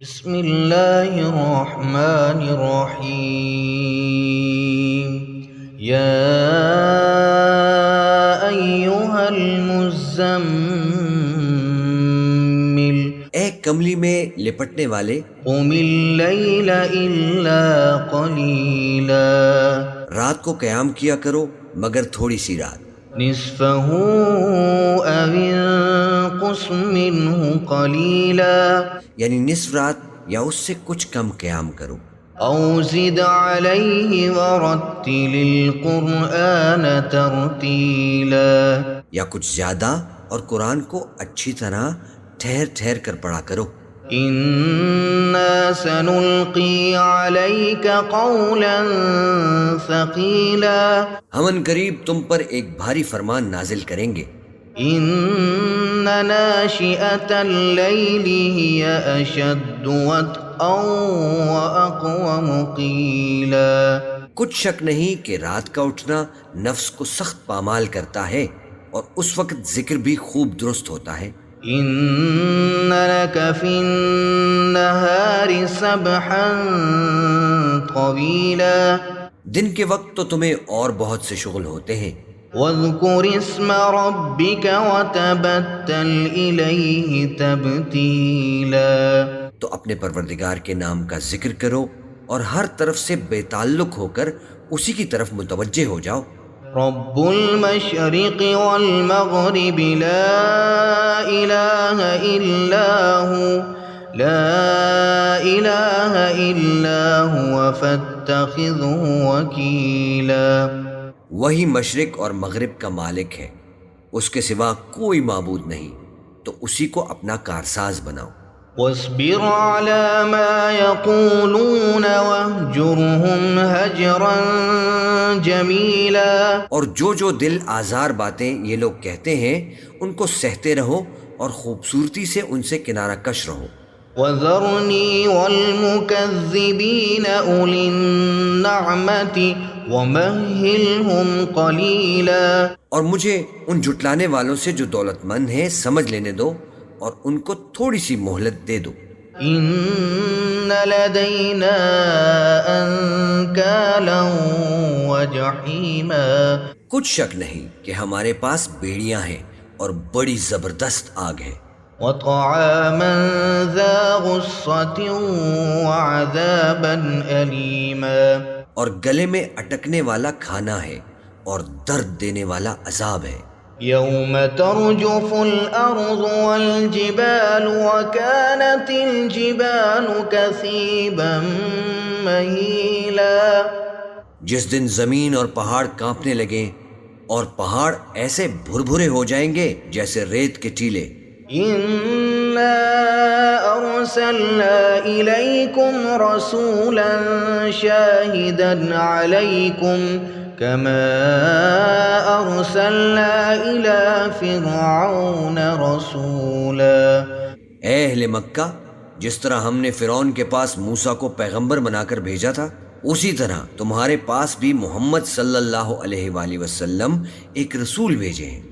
بسم اللہ الرحمن الرحیم یا ایہا المزمل اے کملی میں لپٹنے والے، قم اللیل الا قلیلا رات کو قیام کیا کرو مگر تھوڑی سی رات، نصفہ او انقص منہ قلیلا یعنی نصف رات یا اس سے کچھ کم قیام کرو، او زد علیہ ورتل القرآن ترتیلا یا کچھ زیادہ اور قرآن کو اچھی طرح ٹھہر ٹھہر کر پڑھا کرو۔ انا سنلقی علیک قولا ثقیلا ہم ان قریب تم پر ایک بھاری فرمان نازل کریں گے۔ ان ناشئة اللیل ہی اشد وطئا واقوم قیلا کچھ شک نہیں کہ رات کا اٹھنا نفس کو سخت پامال کرتا ہے اور اس وقت ذکر بھی خوب درست ہوتا ہے۔ ان لک فی النہار سبحا طویلا دن کے وقت تو تمہیں اور بہت سے شغل ہوتے ہیں، واذکر اسم ربک وتبتل الیہ تبتیلا تو اپنے پروردگار کے نام کا ذکر کرو اور ہر طرف سے بے تعلق ہو کر اسی کی طرف متوجہ ہو جاؤ۔ رب المشرق والمغرب لا الہ الا ہو فاتخذہ وکیلا وہی مشرق اور مغرب کا مالک ہے، اس کے سوا کوئی معبود نہیں، تو اسی کو اپنا کارساز بناؤ۔ واصبر على ما يقولون واهجرهم هجرا جميلا اور جو دل آزار باتیں یہ لوگ کہتے ہیں ان کو سہتے رہو اور خوبصورتی سے ان سے کنارہ کش رہو۔ وذرني والمكذبين أولي النعمة ومهلهم قليلا اور مجھے ان جھٹلانے والوں سے جو دولت مند ہیں سمجھ لینے دو اور ان کو تھوڑی سی مہلت دے دو۔ ان لدينا انكالا وجحيما کچھ شک نہیں کہ ہمارے پاس بیڑیاں ہیں اور بڑی زبردست آگ ہے، وطعاما ذا غصة وعذابا أليما اور گلے میں اٹکنے والا کھانا ہے اور درد دینے والا عذاب ہے۔ يوم ترجف الأرض والجبال وكانت الجبال كثيبا مهيلا جس دن زمین اور پہاڑ کانپنے لگیں اور پہاڑ ایسے بھربھرے ہو جائیں گے جیسے ریت کے ٹیلے۔ إنا أرسلنا إليكم رسولا شاهدا عليكم كما أرسلنا إلى فرعون رسولا اے اہل مکہ، جس طرح ہم نے فرعون کے پاس موسیٰ کو پیغمبر بنا کر بھیجا تھا، اسی طرح تمہارے پاس بھی محمد صلی اللہ علیہ وآلہ وسلم ایک رسول بھیجے ہیں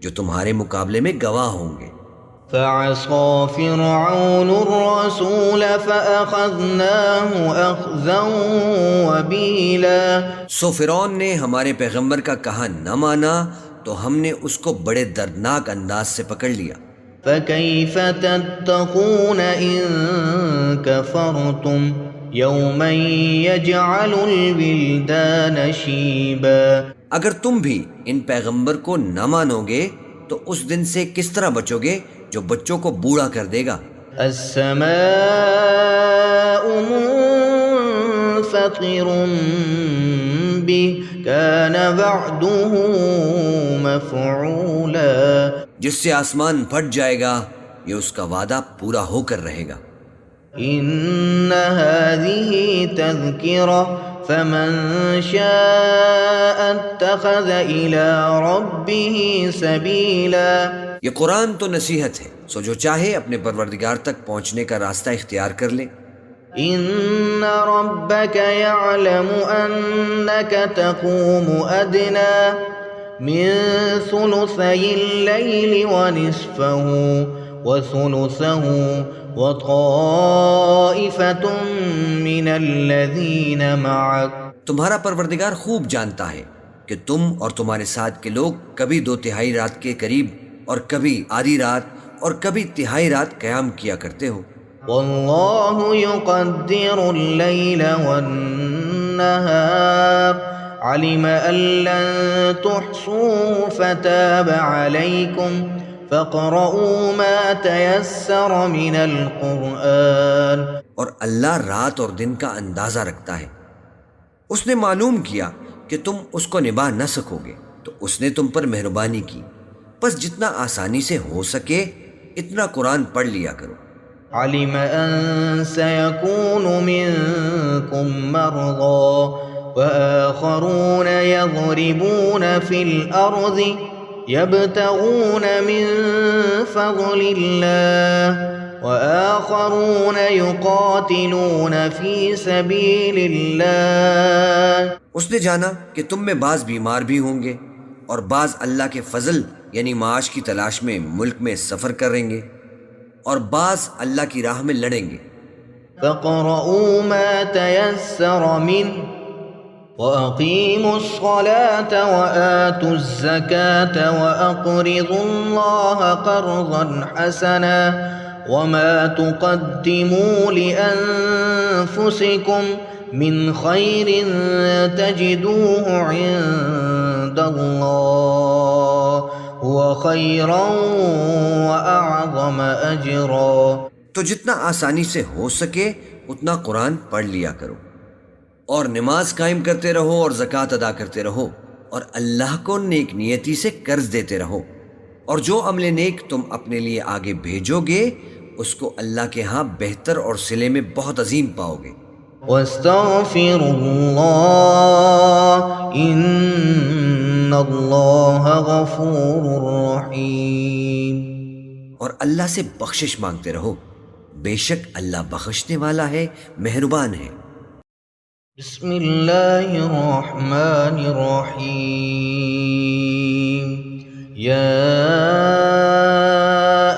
جو تمہارے مقابلے میں گواہ ہوں گے۔ فعصى فرعون الرسول فأخذناه أخذا وبيلا سو فرعون نے ہمارے پیغمبر کا کہا نہ مانا تو ہم نے اس کو بڑے دردناک انداز سے پکڑ لیا۔ فكيف تتقون إن كفرتم يوما يجعل الولدان شيبا اگر تم بھی ان پیغمبر کو نہ مانو گے تو اس دن سے کس طرح بچو گے جو بچوں کو بوڑھا کر دے گا۔ السماء منفطر به كان وعده مفعولا جس سے آسمان پھٹ جائے گا یہ اس کا وعدہ پورا ہو کر رہے گا۔ ان هذه تذکرہ فمن شاء اتخذ الى ربه سبیلا یہ قرآن تو نصیحت ہے، سو جو چاہے اپنے پروردگار تک پہنچنے کا راستہ اختیار کر لے۔ ان ربك يعلم انك تقوم ادنى من ثلثي الليل ونصفه وثلثه وطائفة من الذين معك تمہارا پروردگار خوب جانتا ہے کہ تم اور تمہارے ساتھ کے لوگ کبھی 2/3 رات کے قریب اور کبھی آدھی رات اور کبھی تہائی رات قیام کیا کرتے ہو۔ والله يقدر الليل والنهار علم أن لن تحصوه فتاب عليكم فاقرؤوا ما تيسر من القرآن۔ اور اللہ رات اور دن کا اندازہ رکھتا ہے، اس نے معلوم کیا کہ تم اس کو نبھا نہ سکو گے تو اس نے تم پر مہربانی کی، بس جتنا آسانی سے ہو سکے اتنا قرآن پڑھ لیا کرو۔ علم أن سيكون منكم مرضى وآخرون يضربون في الأرض يبتغون من فضل الله وآخرون يقاتلون في سبيل الله۔ اس نے جانا کہ تم میں بعض بیمار بھی ہوں گے اور بعض اللہ کے فضل یعنی معاش کی تلاش میں ملک میں سفر کریں گے اور بعض اللہ کی راہ میں لڑیں گے۔ فَاقْرَؤُوا مَا تَيَسَّرَ مِنْهُ وَأَقِيمُوا الصَّلَاةَ وَآتُوا الزَّكَاةَ وَأَقْرِضُوا اللَّهَ قَرْضًا حَسَنًا وَمَا تُقَدِّمُوا لِأَنفُسِكُمْ مِنْ خَيْرٍ تَجِدُوهُ عِندَ اللَّهِ هُوَ خَيْرًا وَأَعْظَمَ أَجْرًا۔ تو جتنا آسانی سے ہو سکے اتنا قرآن پڑھ لیا کرو اور نماز قائم کرتے رہو اور زکوٰۃ ادا کرتے رہو اور اللہ کو نیک نیتی سے قرض دیتے رہو، اور جو عمل نیک تم اپنے لیے آگے بھیجو گے اس کو اللہ کے ہاں بہتر اور صلے میں بہت عظیم پاؤ گے۔ وَاسْتَغْفِرُوا اللَّهَ إِنَّ اللَّهَ غَفُورٌ رَحِيمٌ۔ اور اللہ سے بخشش مانگتے رہو، بے شک اللہ بخشنے والا ہے، مہربان ہے۔ بسم اللہ الرحمن الرحیم۔ یا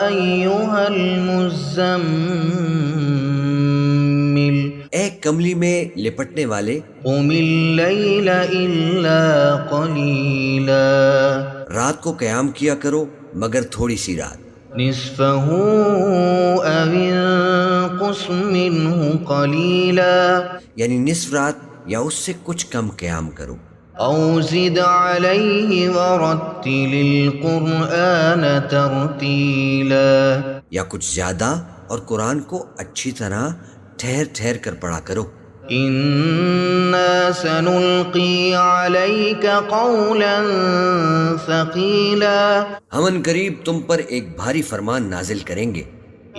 ایہا المزمل، اے کملی میں لپٹنے والے، قم اللیل الا قلیلا، رات کو قیام کیا کرو مگر تھوڑی سی رات، نصفہ او انقص منہ قلیلا، یعنی نصف رات یا اس سے کچھ کم قیام کرو، او زد علیہ ورتل القرآن ترتیلا، یا کچھ زیادہ اور قرآن کو اچھی طرح ٹھہر ٹھہر کر پڑھا کرو۔ انا سنلقی علیک قولا ثقیلا، ہم ان قریب تم پر ایک بھاری فرمان نازل کریں گے۔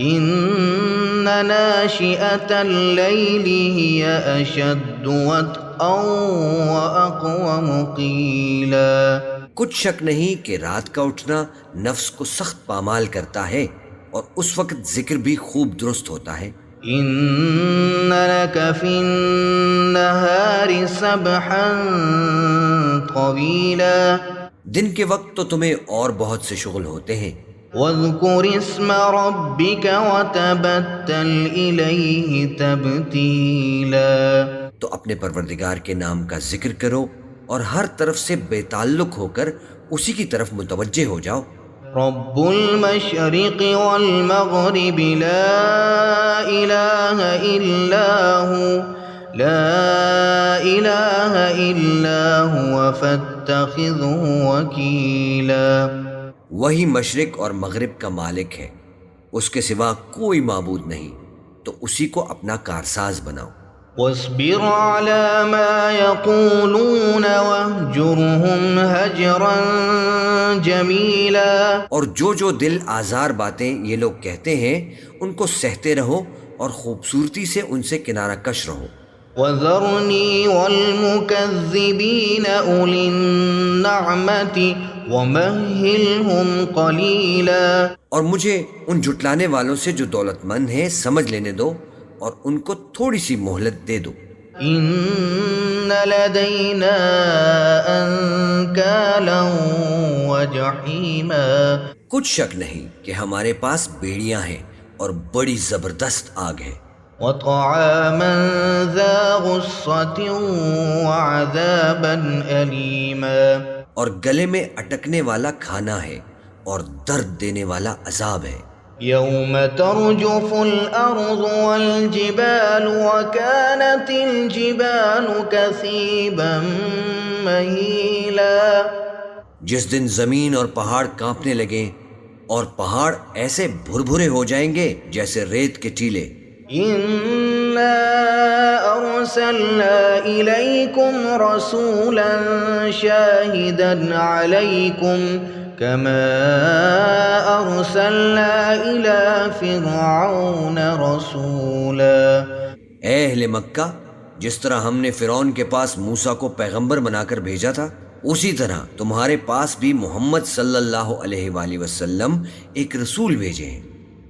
ان ناشئۃ اللیل ہی اشد وطئا واقوم قیلا، کچھ شک نہیں کہ رات کا اٹھنا نفس کو سخت پامال کرتا ہے اور اس وقت ذکر بھی خوب درست ہوتا ہے۔ ان لک فی النہار سبحا طویلا، دن کے وقت تو تمہیں اور بہت سے شغل ہوتے ہیں۔ واذکر اسم ربک وتبتل الیہ تبتیلا، تو اپنے پروردگار کے نام کا ذکر کرو اور ہر طرف سے بے تعلق ہو کر اسی کی طرف متوجہ ہو جاؤ۔ رب المشرق والمغرب لا الہ الا ہو، لا الہ الا هو فاتخذہ وکیلا، وہی مشرق اور مغرب کا مالک ہے، اس کے سوا کوئی معبود نہیں، تو اسی کو اپنا کارساز بناؤ۔ واصبر على ما يقولون واهجرهم هجرا جميلا، اور جو دل آزار باتیں یہ لوگ کہتے ہیں ان کو سہتے رہو اور خوبصورتی سے ان سے کنارہ کش رہو۔ وذرنی والمکذبین اولی النعمت ومہلہم قلیلا، اور مجھے ان جھٹلانے والوں سے جو دولت مند ہیں سمجھ لینے دو اور ان کو تھوڑی سی مہلت دے دو۔ ان لدینا انکالا وجحیما، کچھ شک نہیں کہ ہمارے پاس بیڑیاں ہیں اور بڑی زبردست آگ ہے، وطعاما ذا غصة وعذابا أليما، اور گلے میں اٹکنے والا کھانا ہے اور درد دینے والا عذاب ہے۔ يوم ترجف الأرض والجبال وكانت الجبال كثيبا مهيلا، جس دن زمین اور پہاڑ کانپنے لگیں اور پہاڑ ایسے بھربھرے ہو جائیں گے جیسے ریت کے ٹیلے۔ إنا أرسلنا إليكم رسولا شاهدا عليكم كما أرسلنا إلى فرعون رسولا۔ اے اہل مکہ، جس طرح ہم نے فرعون کے پاس موسیٰ کو پیغمبر بنا کر بھیجا تھا، اسی طرح تمہارے پاس بھی محمد صلی اللہ علیہ وآلہ وسلم ایک رسول بھیجے ہیں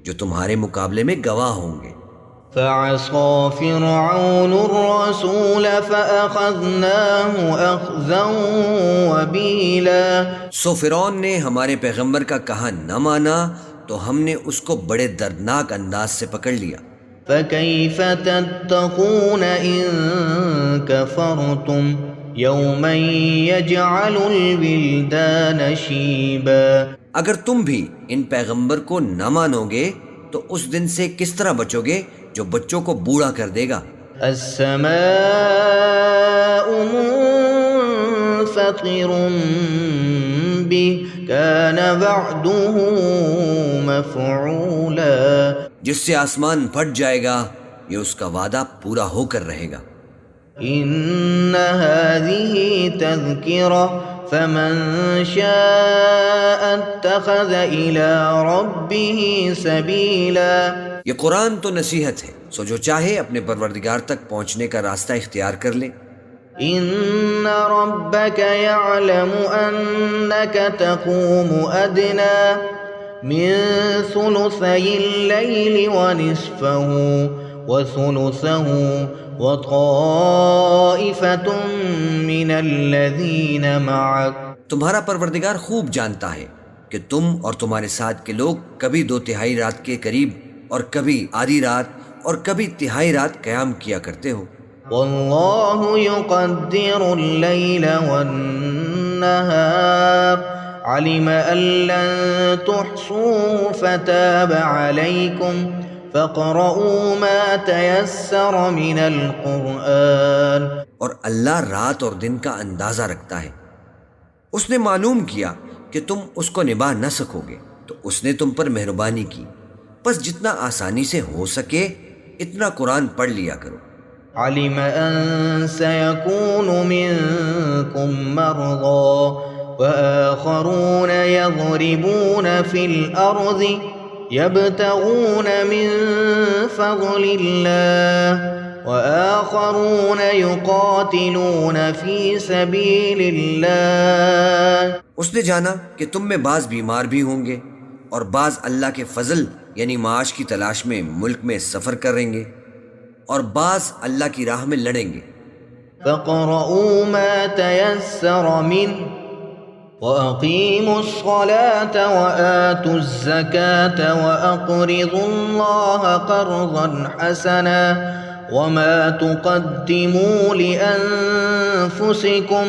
جو تمہارے مقابلے میں گواہ ہوں گے۔ فعصى فرعون الرسول فأخذناه أخذا وبيلا، سو فرعون نے ہمارے پیغمبر کا کہا نہ مانا تو ہم نے اس کو بڑے دردناک انداز سے پکڑ لیا۔ فكيف تتقون إن كفرتم يوما يجعل الولدان شيبا، اگر تم بھی ان پیغمبر کو نہ مانو گے تو اس دن سے کس طرح بچو گے جو بچوں کو بوڑھا کر دے گا۔ السماء منفطر به كان وعده مفعولا، جس سے آسمان پھٹ جائے گا، یہ اس کا وعدہ پورا ہو کر رہے گا۔ إن هذه تذكرة فمن شاء اتخذ إلى ربه سبيلا، یہ قرآن تو نصیحت ہے، سو جو چاہے اپنے پروردگار تک پہنچنے کا راستہ اختیار کر لے۔ إن ربك يعلم أنك تقوم أدنى من ثلثي الليل ونصفه وثلثه وطائفة من الذين معك، تمہارا پروردگار خوب جانتا ہے کہ تم اور تمہارے ساتھ کے لوگ کبھی 2/3 رات کے قریب اور کبھی آدھی رات اور کبھی تہائی رات قیام کیا کرتے ہو۔ والله يقدر الليل والنهار علم أن لن تحصوه فتاب عليكم فاقرؤوا ما تيسر من القرآن، اور اللہ رات اور دن کا اندازہ رکھتا ہے، اس نے معلوم کیا کہ تم اس کو نبھا نہ سکو گے تو اس نے تم پر مہربانی کی، بس جتنا آسانی سے ہو سکے اتنا قرآن پڑھ لیا کرو۔ علم أن سيكون منكم مرضى وآخرون يضربون في الأرض يبتغون من فضل الله وآخرون يقاتلون في سبيل الله، اس نے جانا کہ تم میں بعض بیمار بھی ہوں گے اور بعض اللہ کے فضل یعنی معاش کی تلاش میں ملک میں سفر کریں گے اور بعض اللہ کی راہ میں لڑیں گے۔ فاقرؤوا ما تيسر منه وأقيموا الصلاة وآتوا الزكاة وأقرضوا الله قرضا حسنا وما تقدموا لأنفسكم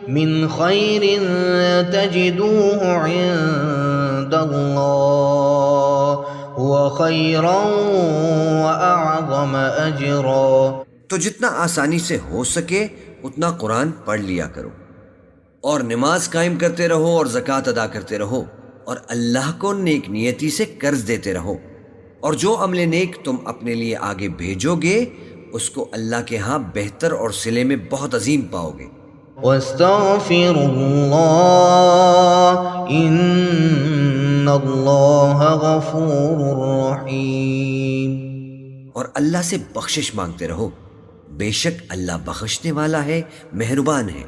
من خير تجدوه عند الله هو خيرا وأعظم أجرا، تو جتنا آسانی سے ہو سکے اتنا قرآن پڑھ لیا کرو اور نماز قائم کرتے رہو اور زکوٰۃ ادا کرتے رہو اور اللہ کو نیک نیتی سے قرض دیتے رہو، اور جو عمل نیک تم اپنے لیے آگے بھیجو گے اس کو اللہ کے ہاں بہتر اور صلے میں بہت عظیم پاؤ گے۔ واستغفروا الله إن الله غفور رحيم، اور اللہ سے بخشش مانگتے رہو، بے شک اللہ بخشنے والا ہے، مہربان ہے۔